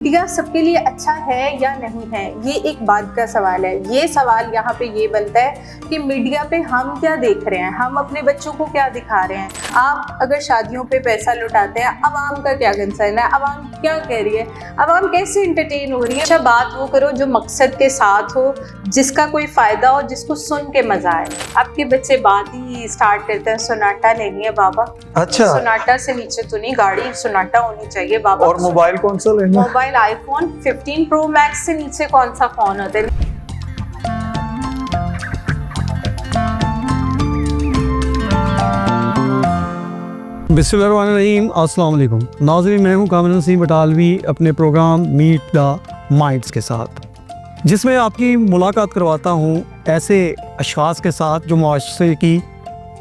Media सबके लिए अच्छा है या नहीं है, ये एक बात का सवाल है। ये सवाल यहाँ पे ये बनता है कि मीडिया पे हम क्या देख रहे हैं, हम अपने बच्चों को क्या दिखा रहे हैं। आप अगर शादियों पे पैसा लुटाते हैं, अवाम का क्या कंसर्न है, अवाम क्या कह रही है, अवाम कैसे इंटरटेन हो रही है। अच्छा, बात वो करो जो मकसद के साथ हो, जिसका कोई फायदा हो, जिसको सुन के मजा आए। आपके बच्चे बात ही स्टार्ट करते हैं, सोनाटा लेनी है बाबा। अच्छा, सोनाटा से नीचे तो नहीं, गाड़ी सोनाटा होनी चाहिए बाबा। और मोबाइल कौन सा लेना? मोबाइल आईफोन 15 प्रो मैक्स से नीचे कौन सा फोन होता है। बिस्मिल्लाहिर्रहमानिर्रहीम, अस्सलाम वालेकुम नाज़रीन, मैं हूँ कामिल नसीम बटालवी अपने प्रोग्राम मीट द माइंड्स के साथ, जिसमें आपकी मुलाकात करवाता हूँ ऐसे अशख़ास के साथ जो मुआशरे की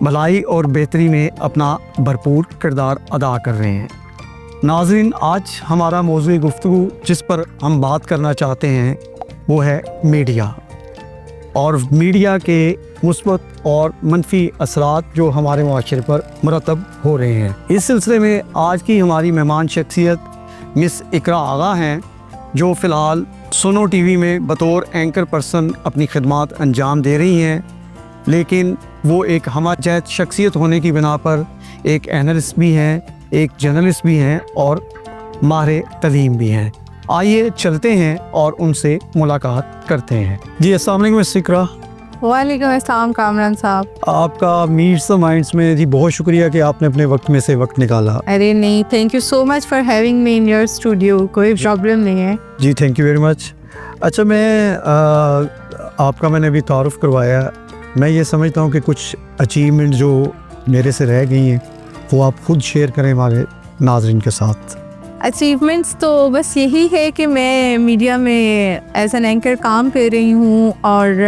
भलाई और बेहतरी में अपना भरपूर किरदार अदा कर रहे हैं। नाज़रीन, आज हमारा मौज़ूई गुफ्तगू जिस पर हम बात करना चाहते हैं वो है मीडिया और मीडिया के मुस्बत और मनफी असरात जो हमारे मुआशरे पर मुरतब हो रहे हैं। इस सिलसिले में आज की हमारी मेहमान शख्सियत मिस इकरा आगा हैं, जो फ़िलहाल सुनो टीवी में बतौर एंकर पर्सन अपनी खिदमात अंजाम दे रही हैं, लेकिन वो एक हमाजहत शख्सियत होने की बिना पर एक एनालिस्ट भी हैं, एक जर्नलिस्ट भी हैं और माहिर तलीम भी हैं। आइए चलते हैं और उनसे मुलाकात करते हैं। जी, अस्सलाम वालेकुम मिस इकरा। वालेकुम अस्सलाम कामरान साहब। आपका मीट द माइंड्स में जी बहुत शुक्रिया कि आपने अपने वक्त में से वक्त निकाला। अरे नहीं, thank you so much for having me in your studio. कोई प्रॉब्लम नहीं है जी, थैंक यू वेरी मच। अच्छा, मैं आपका मैंने अभी तारुफ करवाया, मैं ये समझता हूँ कि कुछ अचीवमेंट जो मेरे से रह गई हैं वो आप खुद शेयर करें हमारे नाज़रीन के साथ। अचीवमेंट्स तो बस यही है कि मैं मीडिया में एज एन एंकर काम कर रही हूँ और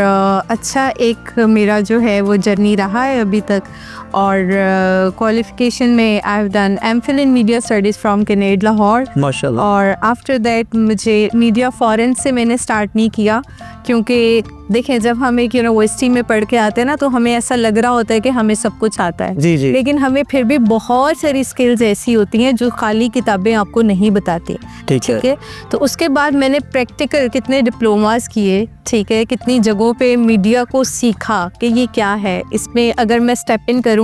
अच्छा एक मेरा जो है वो जर्नी रहा है अभी तक। और क्वालिफ़िकेशन में I have done MPhil in media studies from canned Lahore, माशाल्लाह। और आफ्टर दैट मुझे मीडिया फ़ॉरेन से मैंने स्टार्ट नहीं किया, क्योंकि देखें जब हम एक यूनिवर्सिटी में पढ़ के आते हैं ना तो हमें ऐसा लग रहा होता है कि हमें सब कुछ आता है। जी जी। लेकिन हमें फिर भी बहुत सारी स्किल्स ऐसी होती हैं जो खाली किताबें आपको नहीं बताती। ठीक है, तो उसके बाद मैंने प्रैक्टिकल कितने डिप्लोमास किए, ठीक है, कितनी जगहों पे मीडिया को सीखा कि ये क्या है, इसमें अगर मैं स्टेप इन करूँगी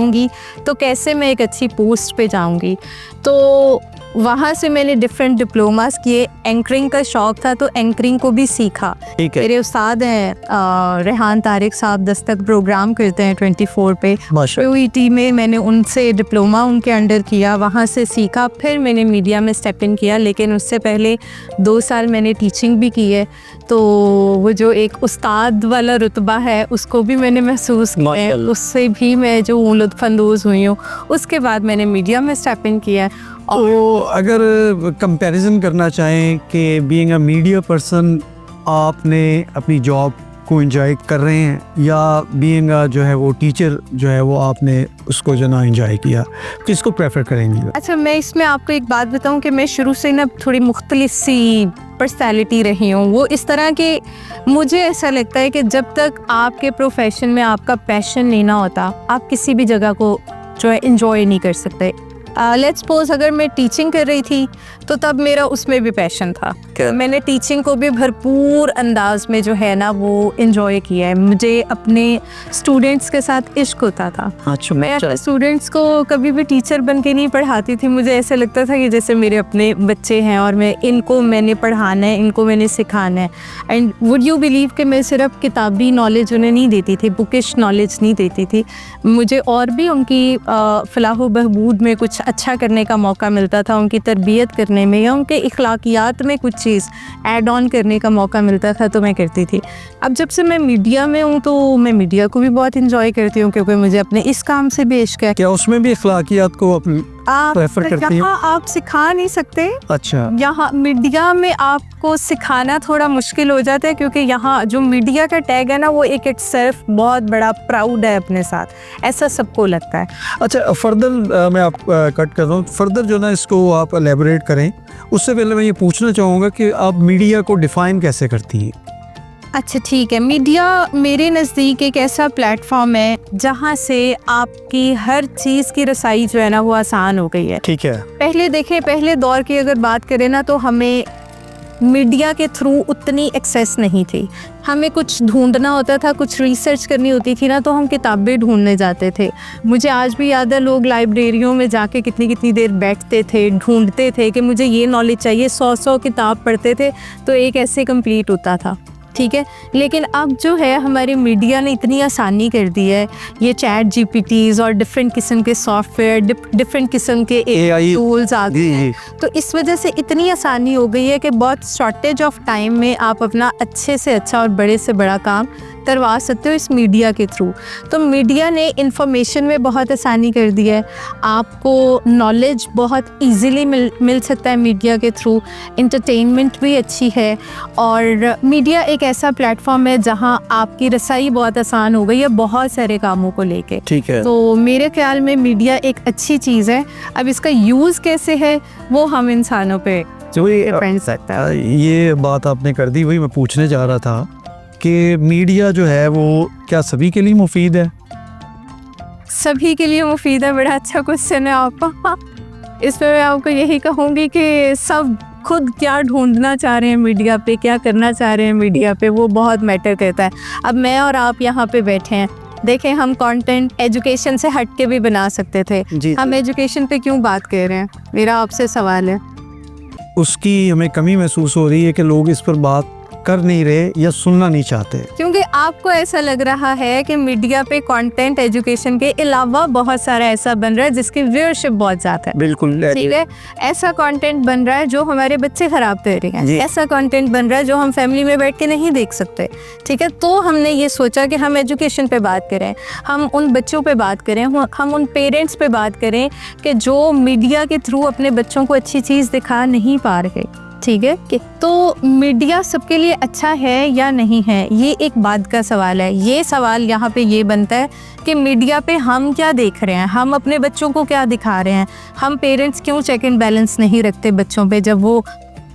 तो कैसे मैं एक अच्छी पोस्ट पे जाऊँगी। तो वहाँ से मैंने डिफरेंट डिप्लोमास किए। एंकरिंग का शौक़ था तो एंकरिंग को भी सीखा। मेरे उस्ताद हैं रेहान तारिक साहब, दस्तक प्रोग्राम करते हैं 24 पे यूईटी में, मैंने उनसे डिप्लोमा उनके अंडर किया, वहाँ से सीखा। फिर मैंने मीडिया में स्टेप इन किया, लेकिन उससे पहले 2 साल मैंने टीचिंग भी की है, तो वो जो एक उस्ताद वाला रुतबा है उसको भी मैंने महसूस किया, उससे भी मैं जो लुत्फ़अंदोज़ हुई हूँ। उसके बाद मैंने मीडिया में स्टेप इन किया। तो अगर कंपैरिजन करना चाहें कि बीइंग अ मीडिया पर्सन आपने अपनी जॉब को एंजॉय कर रहे हैं या बीइंग जो है वो टीचर जो है वो आपने उसको जो ना एंजॉय किया, किसको प्रेफर करेंगी? अच्छा, मैं इसमें आपको एक बात बताऊं कि मैं शुरू से ना थोड़ी मुख्तलिफ सी पर्सनैलिटी रही हूँ। वो इस तरह के, मुझे ऐसा लगता है कि जब तक आपके प्रोफेशन में आपका पैशन नहीं ना होता, आप किसी भी जगह को जो है एंजॉय नहीं कर सकते। लेट्स सपोज अगर मैं टीचिंग कर रही थी तो तब मेरा उसमें भी पैशन था, मैंने टीचिंग को भी भरपूर अंदाज में जो है ना वो एंजॉय किया है। मुझे अपने स्टूडेंट्स के साथ इश्क होता था। अच्छा, मैं अपने स्टूडेंट्स को कभी भी टीचर बन के नहीं पढ़ाती थी, मुझे ऐसा लगता था कि जैसे मेरे अपने बच्चे हैं और मैंने पढ़ाना है, इनको मैंने सिखाना है। एंड वुड यू बिलीव कि मैं सिर्फ किताबी नॉलेज उन्हें नहीं देती थी, बुकिश नॉलेज नहीं देती थी, मुझे और भी उनकी फलाह व बहबूद में कुछ अच्छा करने का मौका मिलता था, उनकी तरबियत करने में या उनके इखलाकियात में कुछ चीज़ ऐड ऑन करने का मौका मिलता था, तो मैं करती थी। अब जब से मैं मीडिया में हूँ तो मैं मीडिया को भी बहुत इंजॉय करती हूँ, क्योंकि मुझे अपने इस काम से भी इश्क है। क्या उसमें भी इखलाकियात को प्रेफर करती हैं? यहाँ आप सिखा नहीं सकते। अच्छा, यहाँ मीडिया में आपको सिखाना थोड़ा मुश्किल हो जाता है, क्योंकि यहाँ जो मीडिया का टैग है ना वो एक इटसेल्फ बहुत बड़ा प्राउड है अपने साथ, ऐसा सबको लगता है। अच्छा, फर्दर मैं आप कट कर रहा हूँ, फर्दर जो ना इसको आप एलेबोरेट करें। उससे पहले मैं ये पूछना चाहूँगा कि आप मीडिया को डिफ़ाइन कैसे करती हैं? अच्छा ठीक है, मीडिया मेरे नज़दीक एक ऐसा प्लेटफॉर्म है जहाँ से आपकी हर चीज़ की रसाई जो है ना वो आसान हो गई है। ठीक है। पहले देखें, पहले दौर की अगर बात करें ना तो हमें मीडिया के थ्रू उतनी एक्सेस नहीं थी। हमें कुछ ढूंढना होता था, कुछ रिसर्च करनी होती थी ना, तो हम किताबें ढूंढने जाते थे। मुझे आज भी याद है, लोग लाइब्रेरियों में जाके कितनी कितनी देर बैठते थे, ढूंढते थे कि मुझे ये नॉलेज चाहिए। 100 किताब पढ़ते थे तो एक ऐसे कंप्लीट होता था, ठीक है। लेकिन अब जो है हमारे मीडिया ने इतनी आसानी कर दी है, ये चैट जीपीटीज और डिफरेंट किस्म के सॉफ्टवेयर, डिफरेंट किस्म के AI टूल्स आ गए हैं, तो इस वजह से इतनी आसानी हो गई है कि बहुत शॉर्टेज ऑफ टाइम में आप अपना अच्छे से अच्छा और बड़े से बड़ा काम करवा सकते हो इस मीडिया के थ्रू। तो मीडिया ने इंफॉर्मेशन में बहुत आसानी कर दी है, आपको नॉलेज बहुत इजीली मिल सकता है मीडिया के थ्रू। एंटरटेनमेंट भी अच्छी है, और मीडिया एक ऐसा प्लेटफॉर्म है जहां आपकी रसाई बहुत आसान हो गई है बहुत सारे कामों को लेके, ठीक है। तो मेरे ख्याल में मीडिया एक अच्छी चीज़ है। अब इसका यूज़ कैसे है वो हम इंसानों पे डिपेंड करता है। ये बात आपने कर दी, वही मैं पूछने जा रहा था कि मीडिया जो है वो क्या सभी के लिए मुफीद है? सभी के लिए मुफीद है, बड़ा अच्छा क्वेश्चन है आपका। इसमें मैं आपको यही कहूँगी कि सब खुद क्या ढूंढना चाह रहे हैं मीडिया पे, क्या करना चाह रहे हैं मीडिया पे, वो बहुत मैटर करता है। अब मैं और आप यहाँ पे बैठे हैं, देखें हम कंटेंट एजुकेशन से हट के भी बना सकते थे, हम एजुकेशन पे क्यों बात कर रहे हैं, मेरा आपसे सवाल है। उसकी हमें कमी महसूस हो रही है कि लोग इस पर बात कर नहीं रहे या सुनना नहीं चाहते, क्योंकि आपको ऐसा लग रहा है कि मीडिया पे कंटेंट एजुकेशन के अलावा बहुत सारा ऐसा बन रहा है जिसकी व्यूअरशिप बहुत ज़्यादा है। बिल्कुल, ठीक है। ऐसा कंटेंट बन रहा है जो हमारे बच्चे खराब कर रहे हैं, ऐसा कंटेंट बन रहा है जो हम फैमिली में बैठ के नहीं देख सकते, ठीक है। तो हमने ये सोचा कि हम एजुकेशन पे बात करें, हम उन बच्चों पे बात करें, हम उन पेरेंट्स पे बात करें कि जो मीडिया के थ्रू अपने बच्चों को अच्छी चीज़ दिखा नहीं पा रहे, ठीक है। कि तो मीडिया सबके लिए अच्छा है या नहीं है, ये एक बात का सवाल है। ये सवाल यहाँ पे ये बनता है कि मीडिया पे हम क्या देख रहे हैं, हम अपने बच्चों को क्या दिखा रहे हैं, हम पेरेंट्स क्यों चेक एंड बैलेंस नहीं रखते बच्चों पे जब वो,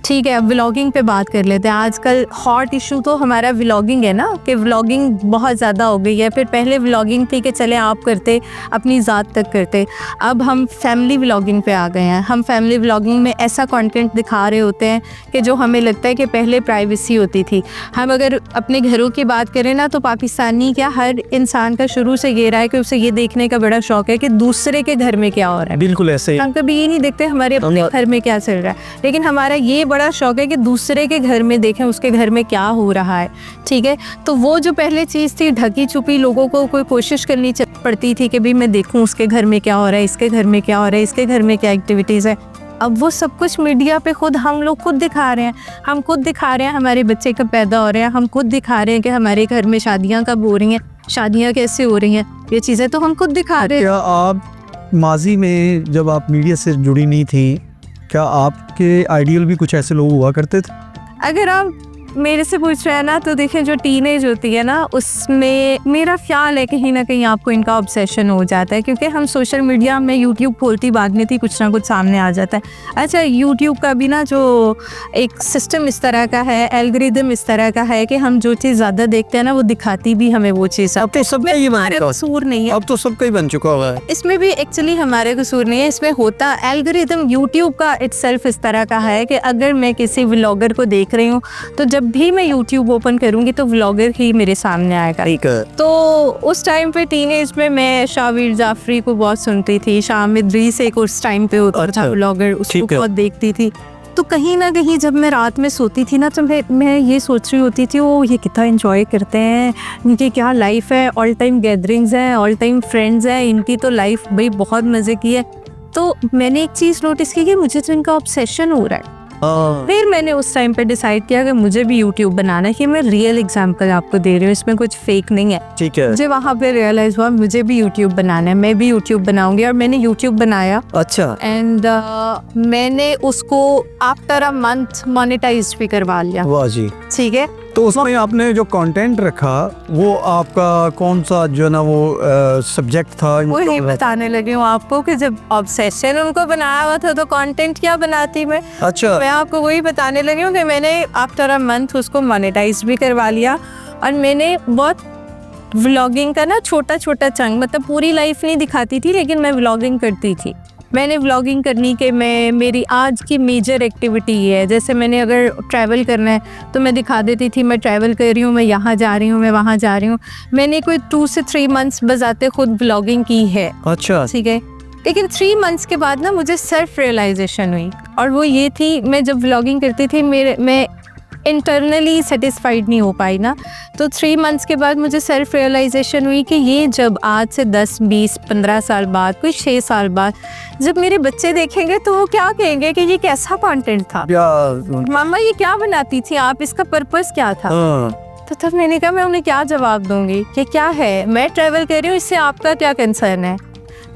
ठीक है। अब व्लॉगिंग पे बात कर लेते हैं। आजकल हॉट इशू तो हमारा व्लॉगिंग है ना, कि व्लॉगिंग बहुत ज़्यादा हो गई है। फिर पहले व्लॉगिंग थी कि चले आप करते, अपनी ज़ात तक करते, अब हम फैमिली व्लॉगिंग पे आ गए हैं। हम फैमिली व्लॉगिंग में ऐसा कंटेंट दिखा रहे होते हैं कि जो हमें लगता है कि पहले प्राइवेसी होती थी। हम अगर अपने घरों की बात करें ना, तो पाकिस्तानी क्या हर इंसान का शुरू से ये रहा है कि उसे ये देखने का बड़ा शौक है कि दूसरे के घर में क्या हो रहा है। बिल्कुल ऐसे हम कभी ये नहीं देखते हमारे अपने घर में क्या चल रहा है, लेकिन हमारा ये बड़ा शौक है कि दूसरे के घर में देखें उसके घर में क्या हो रहा है, ठीक है। तो वो जो पहले चीज़ थी ढकी छुपी, लोगों को कोई कोशिश करनी पड़ती थी कि भाई मैं देखूं उसके घर में क्या हो रहा है, इसके घर में क्या हो रहा है, इसके घर में क्या एक्टिविटीज़ है। अब वो सब कुछ मीडिया पे खुद हम लोग खुद दिखा रहे हैं, हम खुद दिखा रहे हैं हमारे बच्चे कब पैदा हो रहे हैं, हम खुद दिखा रहे हैं कि हमारे घर में शादियाँ कब हो रही हैं, शादियाँ कैसे हो रही हैं, ये चीज़ें तो हम खुद दिखा रहे हैं। क्या आप माजी में जब आप मीडिया से जुड़ी नहीं थी, क्या आपके आइडियल भी कुछ ऐसे लोग हुआ करते थे? अगर आप मेरे से पूछ रहे हैं ना, तो देखिए जो टीनेज होती है ना, उसमें मेरा ख्याल है कहीं ना कहीं आपको इनका ऑब्सेशन हो जाता है, क्योंकि हम सोशल मीडिया में यूट्यूब खोलती भागने थी, कुछ ना कुछ सामने आ जाता है। अच्छा, यूट्यूब का भी ना जो एक सिस्टम इस तरह का है, एल्गोरिदम इस तरह का है कि हम जो चीज़ ज़्यादा देखते हैं ना, वो दिखाती भी हमें वो चीज़। अब तो सब में हमारे कसूर नहीं है, अब तो सबका ही बन चुका हुआ है। इसमें भी एक्चुअली हमारे कसूर नहीं है, इसमें होता एल्गोरिदम यूट्यूब का इटसेल्फ इस तरह का है कि अगर मैं किसी व्लॉगर को देख रही हूँ, तो जब भी मैं यूट्यूब ओपन करूंगी तो व्लॉगर ही मेरे सामने आएगा। तो उस टाइम पे टीनेज में मैं शाहवीर जाफरी को बहुत सुनती थी, शाम इदरीस एक उस टाइम पे होता था व्लॉगर, उसको बहुत देखती थी। तो कहीं ना कहीं जब मैं रात में सोती थी ना, तो मैं ये सोच रही होती थी, वो ये कितना एंजॉय करते हैं, इनकी क्या लाइफ है, ऑल टाइम गैदरिंग्स हैं, ऑल टाइम फ्रेंड्स हैं, इनकी तो लाइफ भाई बहुत मज़े की है। तो मैंने एक चीज़ नोटिस की कि मुझे तो इनका ऑब्सेशन हो रहा है। फिर मैंने उस टाइम पे डिसाइड किया कि मुझे भी यूट्यूब बनाना है, कि मैं रियल एग्जांपल आपको दे रही हूँ, इसमें कुछ फेक नहीं है, ठीक है। मुझे वहाँ पे रियलाइज हुआ मुझे भी यूट्यूब बनाना है, मैं भी यूट्यूब बनाऊंगी, और मैंने यूट्यूब बनाया। अच्छा। एंड मैंने उसको आफ्टर अ मंथ मोनेटाइज भी करवा लिया। वाह जी। ठीक है। तो उसमें आपने जो कंटेंट रखा, वो आपका कौन सा जो ना वो सब्जेक्ट था? वो नहीं बताने लगी हूँ आपको कि जब ऑब्सेशन उनको बनाया हुआ था तो कंटेंट क्या बनाती मैं। अच्छा। मैं आपको वही बताने लगी हूँ कि मैंने आफ्टर अ मंथ उसको मोनेटाइज भी करवा लिया, और मैंने बहुत व्लॉगिंग का ना छोटा छोटा चंक, मतलब पूरी लाइफ नहीं दिखाती थी, लेकिन मैं व्लॉगिंग करती थी। मैंने व्लॉगिंग करनी कि मेरी आज की मेजर एक्टिविटी ये है। जैसे मैंने अगर ट्रैवल करना है तो मैं दिखा देती थी मैं ट्रैवल कर रही हूँ, मैं यहाँ जा रही हूँ, मैं वहाँ जा रही हूँ। मैंने कोई 2 से 3 मंथ्स बजाते खुद व्लॉगिंग की है। अच्छा, ठीक है। लेकिन 3 मंथ्स के बाद ना मुझे सेल्फ रियलाइजेशन हुई, और वो ये थी, मैं जब व्लॉगिंग करती थी मैं इंटरनली सेटिस्फाइड नहीं हो पाई ना। तो 3 मंथ्स के बाद मुझे सेल्फ रियलाइजेशन हुई कि ये जब आज से 10, 20, 15 साल बाद, कोई 6 साल बाद जब मेरे बच्चे देखेंगे तो वो क्या कहेंगे कि ये कैसा कंटेंट था, मामा ये क्या बनाती थी आप, इसका पर्पस क्या था। तो तब मैंने कहा मैं उन्हें क्या जवाब दूंगी कि क्या है, मैं ट्रैवल कर रही हूँ, इससे आपका क्या कंसर्न है,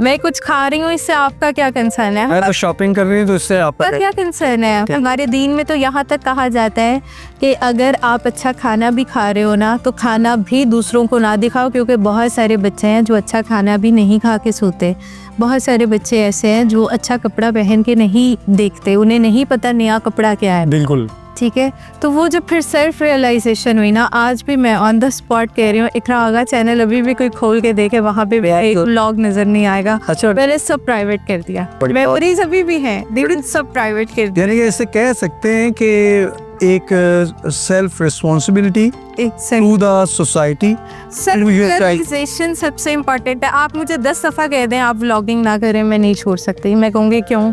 मैं कुछ खा रही हूँ, इससे आपका क्या कंसर्न है, मैं तो शॉपिंग कर रही हूँ तो इससे आपका क्या कंसर्न है। हमारे दीन में तो यहाँ तक कहा जाता है कि अगर आप अच्छा खाना भी खा रहे हो ना तो खाना भी दूसरों को ना दिखाओ, क्योंकि बहुत सारे बच्चे हैं जो अच्छा खाना भी नहीं खा के सोते। बहुत सारे बच्चे ऐसे हैं जो अच्छा कपड़ा पहन के नहीं देखते, उन्हें नहीं पता नया कपड़ा क्या है। बिल्कुल ठीक है। तो वो जब फिर सेल्फ रियलाइजेशन हुई ना, आज भी मैं ऑन द स्पॉट कह रही हूँ, इकरा आगा चैनल अभी भी कोई खोल के देखे वहाँ पे एक व्लॉग नजर नहीं आएगा। अच्छा, मैंने सब प्राइवेट कर दिया, मेमोरीज अभी भी हैं, लेकिन सब प्राइवेट कर दिया। यानी कि इससे कह सकते हैं कि एक self responsibility to the society, self realization सबसे इम्पोर्टेंट है। आप मुझे 10 दफा कह दें आप व्लॉगिंग ना करें, मैं नहीं छोड़ सकती। मैं कहूँगी क्यों,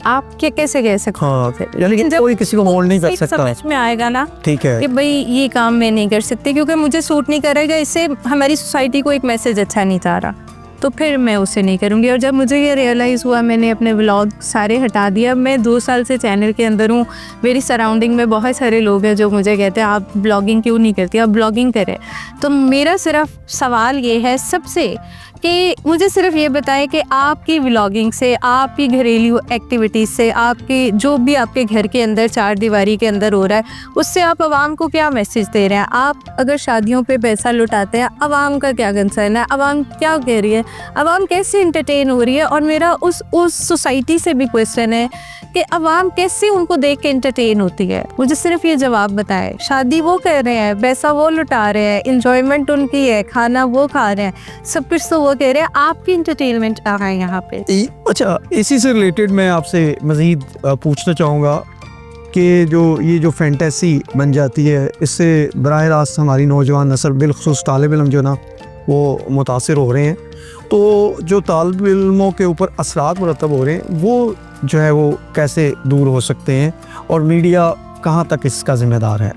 आप क्या कैसे कह सकते हाँ, यानी कि कोई किसी को मोल्ड नहीं कर सकता। समझ में आएगा ना, ठीक है, कि भाई ये काम मैं नहीं कर सकती क्योंकि मुझे सूट नहीं करेगा, इससे हमारी सोसाइटी को एक मैसेज अच्छा नहीं जा रहा, तो फिर मैं उसे नहीं करूँगी। और जब मुझे ये रियलाइज़ हुआ, मैंने अपने व्लॉग सारे हटा दिया। मैं 2 साल से चैनल के अंदर हूँ, मेरी सराउंडिंग में बहुत सारे लोग हैं जो मुझे कहते हैं आप ब्लॉगिंग क्यों नहीं करती, आप ब्लॉगिंग करें। तो मेरा सिर्फ सवाल ये है सबसे कि मुझे सिर्फ ये बताएं कि आपकी व्लॉगिंग से, आपकी घरेलू एक्टिविटीज़ से, आपके जो भी आपके घर के अंदर 4 दीवारी के अंदर हो रहा है, उससे आप आवाम को क्या मैसेज दे रहे हैं। आप अगर शादियों पे पैसा लुटाते हैं, आवाम का क्या कंसर्न है, आवाम क्या कह रही है, आवाम कैसे इंटरटेन हो रही है। और मेरा उस सोसाइटी से भी क्वेश्चन है कि आवाम कैसे उनको देख के इंटरटेन होती है। मुझे सिर्फ ये जवाब बताएं। शादी वो कर रहे हैं, पैसा वो लुटा रहे हैं, इंजॉयमेंट उनकी है, खाना वो खा रहे हैं, सब कुछ तो वो कह रहे हैं, आपकी इंटरटेनमेंट आ रहा है यहाँ पे। अच्छा, इसी से रिलेटेड मैं आपसे मज़ीद पूछना चाहूँगा कि ये जो फैंटेसी बन जाती है, इससे बराह रास्त हमारी नौजवान नस्ल बिलखुसूस तालिब इल्म जो ना वो मुतासिर हो रहे हैं। तो जो तालिब इल्मों के ऊपर असरात मुरतब हो रहे हैं, वो जो है वो कैसे दूर हो सकते हैं, और मीडिया कहाँ तक इसका जिम्मेदार है?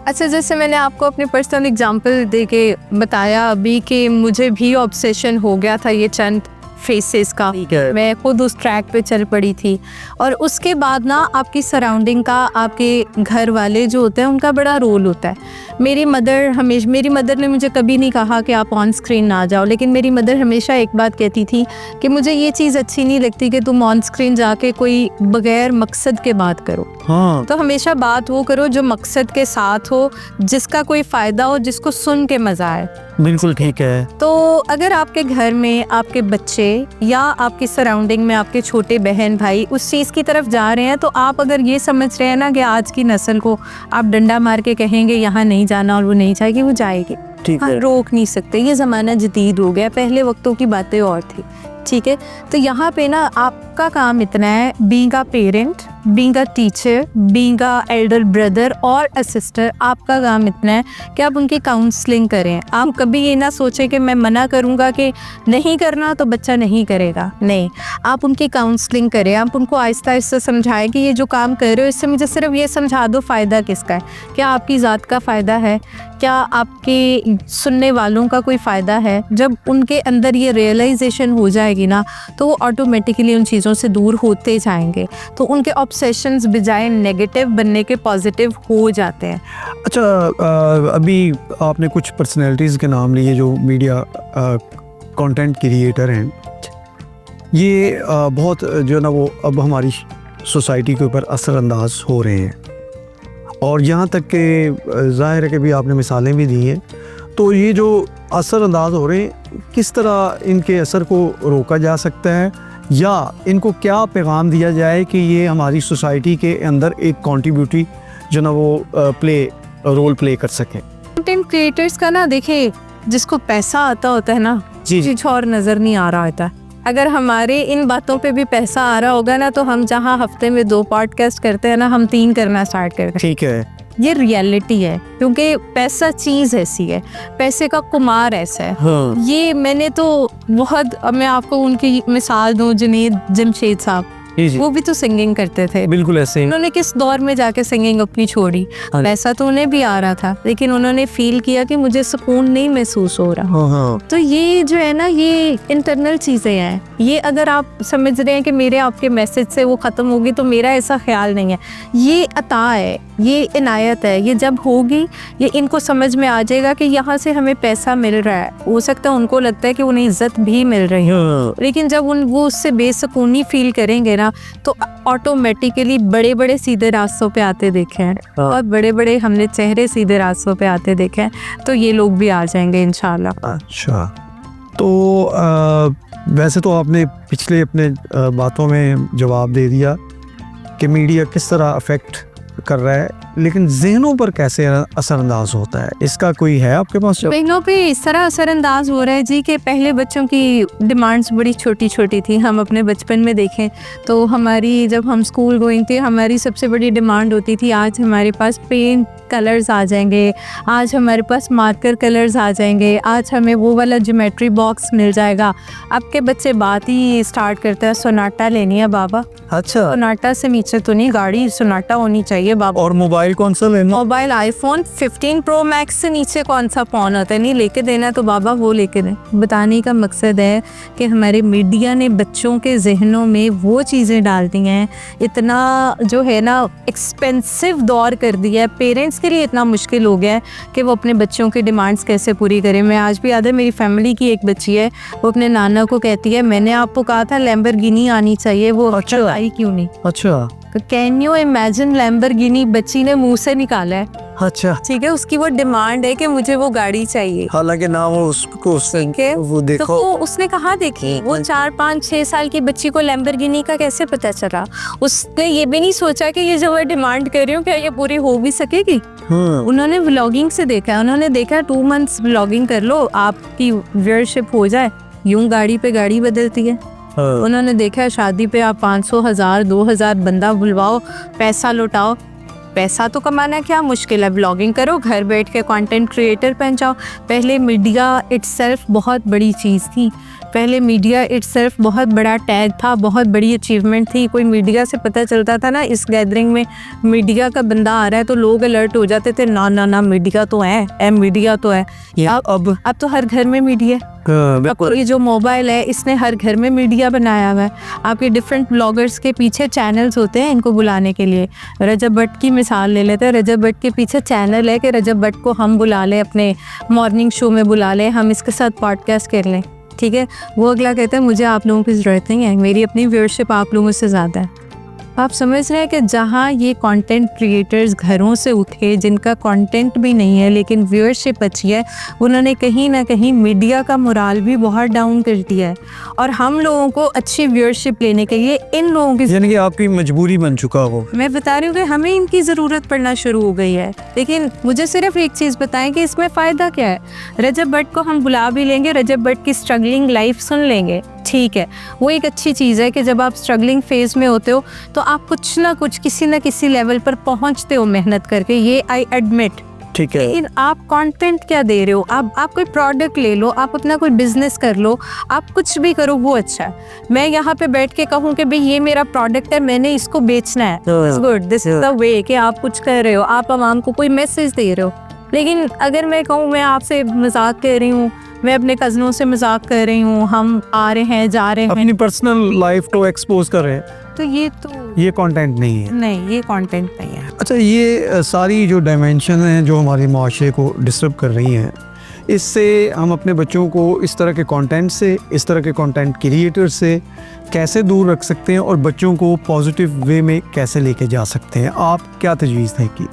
अच्छा, जैसे मैंने आपको अपने पर्सनल एग्जांपल दे के बताया अभी कि मुझे भी ऑब्सेशन हो गया था ये चंद फेसेस का, मैं खुद उस ट्रैक पे चल पड़ी थी। और उसके बाद ना आपकी सराउंडिंग का, आपके घर वाले जो होते हैं उनका बड़ा रोल होता है। मेरी मदर ने मुझे कभी नहीं कहा कि आप ऑन स्क्रीन ना जाओ, लेकिन मेरी मदर हमेशा एक बात कहती थी कि मुझे ये चीज़ अच्छी नहीं लगती कि तुम ऑन स्क्रीन जाके कोई बगैर मकसद के बात करो। हाँ। तो हमेशा बात वो करो जो मकसद के साथ हो, जिसका कोई फ़ायदा हो, जिसको सुन के मज़ा आए। बिल्कुल ठीक है। तो अगर आपके घर में आपके बच्चे या आपकी सराउंडिंग में आपके छोटे बहन भाई उस चीज़ की तरफ जा रहे हैं, तो आप अगर ये समझ रहे हैं ना कि आज की नस्ल को आप डंडा मार के कहेंगे यहाँ नहीं जाना और वो नहीं जाएगी, वो जाएगी। हाँ, रोक नहीं सकते। ये ज़माना जदीद हो गया, पहले वक्तों की बातें और थी। ठीक है। तो यहाँ पे ना आपका काम इतना है, being a parent, being a teacher, being a elder brother और अ सिस्टर, आपका काम इतना है कि आप उनकी काउंसलिंग करें। आप कभी ये ना सोचें कि मैं मना करूँगा कि नहीं करना तो बच्चा नहीं करेगा। नहीं, आप उनकी काउंसलिंग करें, आप उनको आहिस्ता आहिस्ता समझाएं कि ये जो काम कर रहे हो इससे मुझे सिर्फ ये समझा दो फ़ायदा किसका है। क्या आपकी ज़ात का फ़ायदा है, क्या आपके सुनने वालों का कोई फ़ायदा है। जब उनके अंदर ये रियलाइजेशन हो जाएगी ना, तो वो ऑटोमेटिकली उन चीज़ों से दूर होते जाएंगे। तो उनके ऑब्सेशंस बजाय नेगेटिव बनने के पॉजिटिव हो जाते हैं। अच्छा, अभी आपने कुछ पर्सनैलिटीज़ के नाम लिए जो मीडिया कंटेंट क्रिएटर हैं। ये बहुत जो ना वो अब हमारी सोसाइटी के ऊपर असरअंदाज हो रहे हैं, और यहाँ तक कि ज़ाहिर है कि भी आपने मिसालें भी दी हैं। तो ये जो असरअंदाज हो रहे हैं, किस तरह इनके असर को रोका जा सकता है, या इनको क्या पैगाम दिया जाए कि ये हमारी सोसाइटी के अंदर एक कंट्रीब्यूटरी जो ना वो रोल प्ले कर सकें? कंटेंट क्रिएटर्स का ना देखिए, जिसको पैसा आता होता है ना, जी कुछ और नज़र नहीं आ रहा होता है। अगर हमारे इन बातों पे भी पैसा आ रहा होगा ना, तो हम जहाँ हफ्ते में 2 पॉडकास्ट करते हैं ना, हम 3 करना स्टार्ट कर दें। ठीक है, ये रियलिटी है, क्योंकि पैसा चीज़ ऐसी है, पैसे का कुमार ऐसा है। हाँ। ये मैंने तो बहुत, अब मैं आपको उनकी मिसाल दूं, जुनैद जमशेद साहब, जी। वो भी तो सिंगिंग करते थे। बिल्कुल ऐसे ही। उन्होंने किस दौर में जाके सिंगिंग अपनी छोड़ी? पैसा तो उन्हें भी आ रहा था, लेकिन उन्होंने फील किया कि मुझे सुकून नहीं महसूस हो रहा। हाँ। तो ये जो है ना, ये इंटरनल चीज़ें हैं। ये अगर आप समझ रहे हैं कि मेरे आपके मैसेज से वो ख़त्म होगी, तो मेरा ऐसा ख्याल नहीं है। ये अता है, ये इनायत है। ये जब होगी, ये इनको समझ में आ जाएगा कि यहाँ से हमें पैसा मिल रहा है। हो सकता है उनको लगता है कि उन्हें इज्जत भी मिल रही है, लेकिन जब वो उससे बेसुकूनी फील करेंगे ना, तो ऑटोमेटिकली बड़े बड़े सीधे रास्तों पे आते देखे हैं, और बड़े बड़े हमने चेहरे सीधे रास्तों पे आते देखे हैं, तो ये लोग भी आ जाएंगे इंशाल्लाह। अच्छा, तो वैसे तो आपने पिछले अपने बातों में जवाब दे दिया कि मीडिया किस तरह अफेक्ट कर रहा है, लेकिन जहनों पर कैसे असरअंदाज होता है, इसका कोई है आपके पास? बहनों पे इस तरह असरअंदाज हो रहा है जी कि पहले बच्चों की डिमांड्स बड़ी छोटी छोटी थी। हम अपने बचपन में देखें तो हमारी, जब हम स्कूल गोइंग थे, हमारी सबसे बड़ी डिमांड होती थी, आज हमारे पास पेंट कलर्स आ जाएंगे, आज हमारे पास मार्कर कलर्स आ जाएंगे, आज हमें वो वाला ज्योमेट्री बॉक्स मिल जाएगा। अब के बच्चे बात ही स्टार्ट करते हैं, सोनाटा लेनी है बाबा। अच्छा, सोनाटा से नीचे तो नहीं, गाड़ी सोनाटा होनी चाहिए बाबा। और मोबाइल कौन सा लेना? मोबाइल आईफोन 15 प्रो मैक्स से नीचे कौन सा फ़ोन होता है? नहीं लेके देना तो बाबा वो लेके दें। बताने का मकसद है कि हमारे मीडिया ने बच्चों के जहनों में वो चीज़ें डाल दी हैं, इतना जो है ना एक्सपेंसिव दौर कर दिया है, पेरेंट्स के लिए इतना मुश्किल हो गया है कि वो अपने बच्चों की डिमांड्स कैसे पूरी करें। मैं आज भी याद है, मेरी फैमिली की एक बच्ची है, वो अपने नाना को कहती है, मैंने आपको कहा था लैम्बोर्गिनी आनी चाहिए, वो अच्छा आई क्यों नहीं? अच्छा, कैन यू इमेजिन, लैम्बोर्गिनी बच्ची ने मुंह से निकाला है। अच्छा, ठीक है, उसकी वो डिमांड है कि मुझे वो गाड़ी चाहिए, हालांकि ना वो उसको वो देखो, तो वो उसने कहाँ देखी? वो 4, 5, 6 साल की बच्ची को लैम्बोर्गिनी का कैसे पता चला? उसने ये भी नहीं सोचा कि ये जो मैं डिमांड कर रही हूँ, क्या ये पूरी हो भी सकेगी? उन्होंने व्लॉगिंग से देखा है, उन्होंने देखा 2 मंथ्स व्लॉगिंग कर लो, आपकी व्यूअरशिप हो जाए, यूं गाड़ी पे गाड़ी बदलती है। उन्होंने देखा शादी पे आप 500, 1000, 2000 बंदा बुलवाओ, पैसा लुटाओ। पैसा तो कमाना क्या मुश्किल है, ब्लॉगिंग करो, घर बैठ के कंटेंट क्रिएटर बन जाओ। पहले मीडिया इटसेल्फ बहुत बड़ी चीज़ थी, पहले मीडिया इटसेल्फ बहुत बड़ा टैग था, बहुत बड़ी अचीवमेंट थी। कोई मीडिया से पता चलता था ना, इस गैदरिंग में मीडिया का बंदा आ रहा है, तो लोग अलर्ट हो जाते थे, ना ना ना मीडिया तो है, मीडिया तो है। अब तो हर घर में मीडिया है। ये जो मोबाइल है, इसने हर घर में मीडिया बनाया हुआ है। आपके डिफरेंट ब्लॉगर्स के पीछे चैनल्स होते हैं इनको बुलाने के लिए। रजब भट्ट की मिसाल ले लेते हैं, रजब भट्ट के पीछे चैनल है कि रजब भट्ट को हम बुला लें, अपने मॉर्निंग शो में बुला लें, हम इसके साथ पॉडकास्ट कर लें। ठीक है, वो अगला कहता है मुझे आप लोगों की ज़रूरत नहीं है, मेरी अपनी व्यूअरशिप आप लोगों से ज़्यादा है। आप समझ रहे हैं कि जहाँ ये कंटेंट क्रिएटर्स घरों से उठे, जिनका कंटेंट भी नहीं है लेकिन व्यूअरशिप अच्छी है, उन्होंने कहीं ना कहीं मीडिया का मोराल भी बहुत डाउन कर दिया है। और हम लोगों को अच्छी व्यूअरशिप लेने के लिए इन लोगों की, यानी कि आपकी मजबूरी बन चुका हो। मैं बता रही हूँ कि हमें इनकी ज़रूरत पड़ना शुरू हो गई है। लेकिन मुझे सिर्फ एक चीज़ बताएं कि इसमें फ़ायदा क्या है? रजब भट्ट को हम बुला भी लेंगे, रजब भट्ट की स्ट्रगलिंग लाइफ सुन लेंगे, ठीक है, वो एक अच्छी चीज़ है कि जब आप स्ट्रगलिंग फेज़ में होते हो तो आप कुछ ना कुछ किसी ना किसी लेवल पर पहुंचते हो मेहनत करके, ये आई एडमिट। ठीक है, लेकिन आप कंटेंट क्या दे रहे हो? आप कोई प्रोडक्ट ले लो, आप अपना कोई बिजनेस कर लो, आप कुछ भी करो, वो अच्छा है। मैं यहाँ पे बैठ के कहूँ कि भाई ये मेरा प्रोडक्ट है, मैंने इसको बेचना है, good, this is the way कि आप कुछ कर रहे हो, आप आवाम को कोई मैसेज दे रहे हो। लेकिन अगर मैं कहूँ मैं आपसे मजाक कर रही हूँ, मैं अपने कज़नों से मजाक कर रही हूँ, हम आ रहे हैं जा रहे हैं, अपनी पर्सनल लाइफ को एक्सपोज कर रहे हैं, तो ये कंटेंट नहीं है। नहीं, ये कंटेंट नहीं है। अच्छा, ये सारी जो डायमेंशन हैं जो हमारे माशरे को डिस्टर्ब कर रही हैं, इससे हम अपने बच्चों को इस तरह के कंटेंट से, इस तरह के कंटेंट क्रिएटर से कैसे दूर रख सकते हैं और बच्चों को पॉजिटिव वे में कैसे लेके जा सकते हैं? आप क्या तजवीज़ देंगी?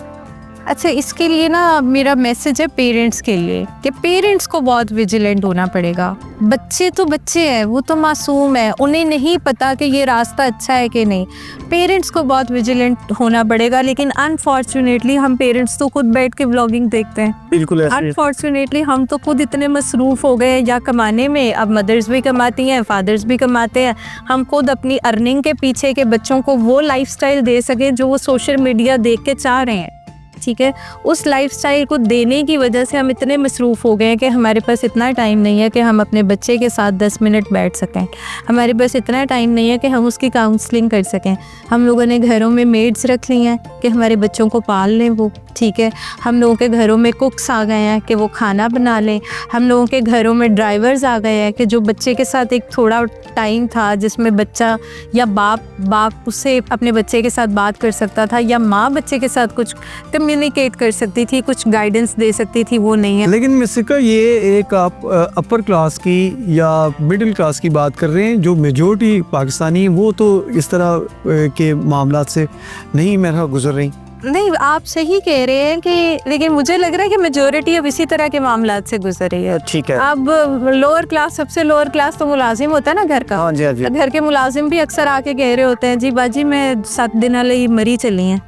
अच्छा, इसके लिए ना मेरा मैसेज है पेरेंट्स के लिए कि पेरेंट्स को बहुत विजिलेंट होना पड़ेगा। बच्चे तो बच्चे हैं, वो तो मासूम है, उन्हें नहीं पता कि ये रास्ता अच्छा है कि नहीं। पेरेंट्स को बहुत विजिलेंट होना पड़ेगा। लेकिन अनफॉर्चुनेटली हम पेरेंट्स तो खुद बैठ के व्लॉगिंग देखते हैं। बिल्कुल ऐसे। अनफॉर्चुनेटली हम तो खुद इतने मसरूफ़ हो गए हैं या कमाने में, अब मदर्स भी कमाती हैं, फादर्स भी कमाते हैं, हम खुद अपनी अर्निंग के पीछे के बच्चों को वो लाइफस्टाइल दे सकें जो वो सोशल मीडिया देख के चाह रहे हैं। ठीक है, उस लाइफस्टाइल को देने की वजह से हम इतने मसरूफ़ हो गए हैं कि हमारे पास इतना टाइम नहीं है कि हम अपने बच्चे के साथ 10 मिनट बैठ सकें। हमारे पास इतना टाइम नहीं है कि हम उसकी काउंसलिंग कर सकें। हम लोगों ने घरों में मेड्स रख ली हैं कि हमारे बच्चों को पाल लें वो। ठीक है, हम लोगों के घरों में कुक्स आ गए हैं कि वो खाना बना लें। हम लोगों के घरों में ड्राइवर्स आ गए हैं कि जो बच्चे के साथ एक थोड़ा टाइम था जिसमें बच्चा या बाप उससे अपने बच्चे के साथ बात कर सकता था, या माँ बच्चे के साथ कुछ कम्युनिकेट कर सकती थी, कुछ गाइडेंस दे सकती थी, वो नहीं है। लेकिन मिसिका, ये एक आप अपर क्लास की या मिडिल क्लास की बात कर रहे हैं। जो मेजॉरिटी पाकिस्तानी वो तो इस तरह के मामलात से नहीं मेरा गुजर रही। नहीं, आप सही कह रहे हैं कि, लेकिन मुझे लग रहा है कि मेजॉरिटी अब इसी तरह के मामलात से गुजर रही है। ठीक है। अब लोअर क्लास, सबसे लोअर क्लास तो मुलाजिम होता है ना घर का। हाँ जी, हाँ जी। घर के मुलाजिम भी अक्सर आके कह रहे होते हैं, जी बाजी मैं 7 दिन वाली मरी चली हैं।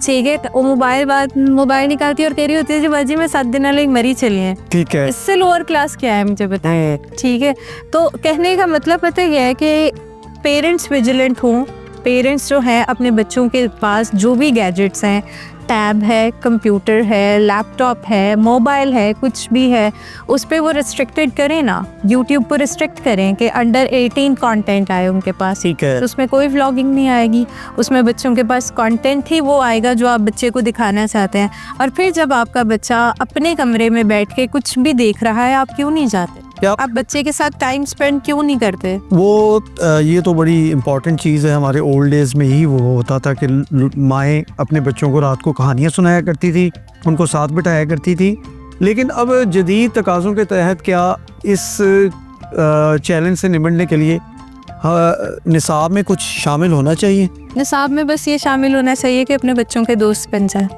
ठीक है, वो मोबाइल निकालती है और कह रही होती है, जी बाजी मैं 7 दिन वाली मरी चली हैं। ठीक है। इससे लोअर क्लास क्या है मुझे बताएं। ठीक है, तो कहने का मतलब पता है कि पेरेंट्स विजिलेंट हों। पेरेंट्स जो हैं अपने बच्चों के पास जो भी गैजेट्स हैं, टैब है, कंप्यूटर है, लैपटॉप है, मोबाइल है, कुछ भी है, उस पर वो रिस्ट्रिक्टेड करें ना। यूट्यूब पर रिस्ट्रिक्ट करें कि अंडर 18 कंटेंट आए उनके पास। ठीक है। तो उसमें कोई व्लॉगिंग नहीं आएगी, उसमें बच्चों के पास कंटेंट ही वो आएगा जो आप बच्चे को दिखाना चाहते हैं। और फिर जब आपका बच्चा अपने कमरे में बैठ के कुछ भी देख रहा है, आप क्यों नहीं जाते? आप बच्चे के साथ टाइम स्पेंड क्यों नहीं करते? वो ये तो बड़ी इम्पॉर्टेंट चीज़ है। हमारे ओल्ड डेज में ही वो होता था कि माएँ अपने बच्चों को रात को कहानियाँ सुनाया करती थी, उनको साथ बिठाया करती थी। लेकिन अब जदीद तकाज़ों के तहत क्या इस चैलेंज से निपटने के लिए निसाब में कुछ शामिल होना चाहिए? निसाब में बस ये शामिल होना चाहिए कि अपने बच्चों के दोस्त बन जाए।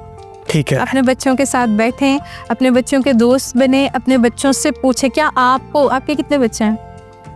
ठीक है। अपने बच्चों के साथ बैठें, अपने बच्चों के दोस्त बने, अपने बच्चों से पूछें। क्या आपके कितने बच्चे हैं?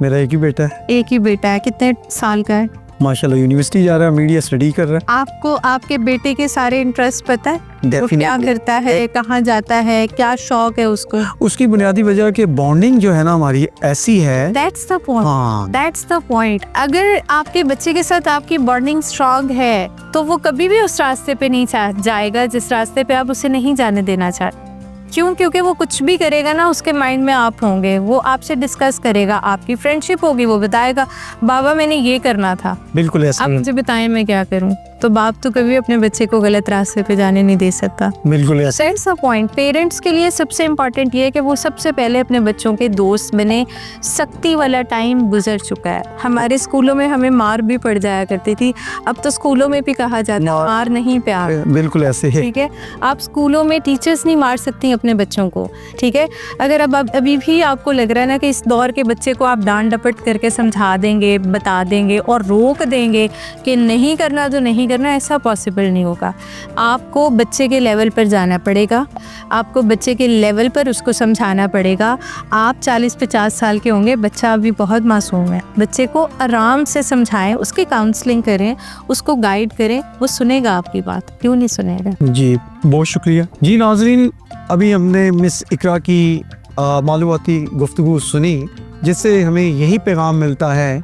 मेरा एक ही बेटा है। एक ही बेटा है। कितने साल का है? माशाल्लाह यूनिवर्सिटी जा रहा है, मीडिया स्टडी कर रहा है। आपको आपके बेटे के सारे इंटरेस्ट पता है? वो क्या Definitely। करता है, कहाँ जाता है, क्या शौक है उसको? उसकी बुनियादी वजह कि बॉन्डिंग जो है ना हमारी ऐसी है। That's the point। हाँ। That's the point। अगर आपके बच्चे के साथ आपकी बॉन्डिंग स्ट्रांग है तो वो कभी भी उस रास्ते पे नहीं जाएगा जिस रास्ते पे आप उसे नहीं जाने देना चाहते। क्यों? क्योंकि वो कुछ भी करेगा ना, उसके माइंड में आप होंगे, वो आपसे डिस्कस करेगा, आपकी फ्रेंडशिप होगी, वो बताएगा बाबा मैंने ये करना था, बिल्कुल ऐसा। आप मुझे बताएं मैं क्या करूं। तो बाप तो कभी अपने बच्चे को गलत रास्ते पे जाने नहीं दे सकता। बिल्कुल ऐसा। That's the point. पेरेंट्स के लिए सबसे इम्पॉर्टेंट ये है कि वो सबसे पहले अपने बच्चों के दोस्त बने। सख्ती वाला टाइम गुजर चुका है। हमारे स्कूलों में हमें मार भी पड़ जाया करती थी, अब तो स्कूलों में भी कहा जाता है मार नहीं प्यार। बिल्कुल ऐसे है। ठीक है, आप स्कूलों में टीचर्स नहीं मार सकती अपने बच्चों को। ठीक है, अगर अब अभी भी आपको लग रहा है ना कि इस दौर के बच्चे को आप डांट डपट करके समझा देंगे, बता देंगे और रोक देंगे कि नहीं करना तो नहीं करना, ऐसा पॉसिबल नहीं होगा। आपको बच्चे के लेवल पर जाना पड़ेगा, आपको बच्चे के लेवल पर उसको समझाना पड़ेगा। आप 40-50 साल के होंगे, बच्चा अभी बहुत मासूम है। बच्चे को आराम से समझाएं, उसकी काउंसलिंग करें, उसको गाइड करें, वो सुनेगा आपकी बात। क्यों नहीं सुनेगा? जी बहुत शुक्रिया। जी नाज़रीन, अभी हमने मिस इकरा की मालूमाती गुफ्तगू सुनी, जिससे हमें यही पैगाम मिलता है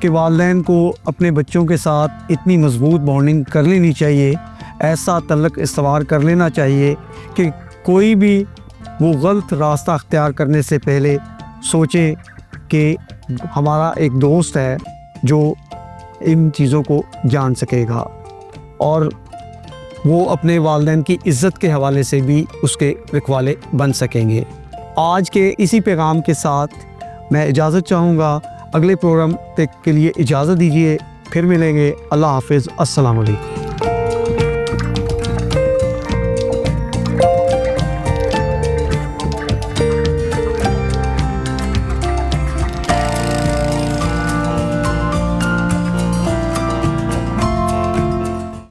कि वालिदैन को अपने बच्चों के साथ इतनी मजबूत बॉन्डिंग कर लेनी चाहिए, ऐसा तल्लक इस्तवार कर लेना चाहिए कि कोई भी वो गलत रास्ता अख्तियार करने से पहले सोचे कि हमारा एक दोस्त है जो इन चीज़ों को जान सकेगा, और वो अपने वालिदैन की इज़्ज़त के हवाले से भी उसके रखवाले बन सकेंगे। आज के इसी पैगाम के साथ मैं इजाज़त चाहूँगा। अगले प्रोग्राम तक के लिए इजाज़त दीजिए, फिर मिलेंगे। अल्लाह हाफ़िज़। अस्सलाम वालेकुम।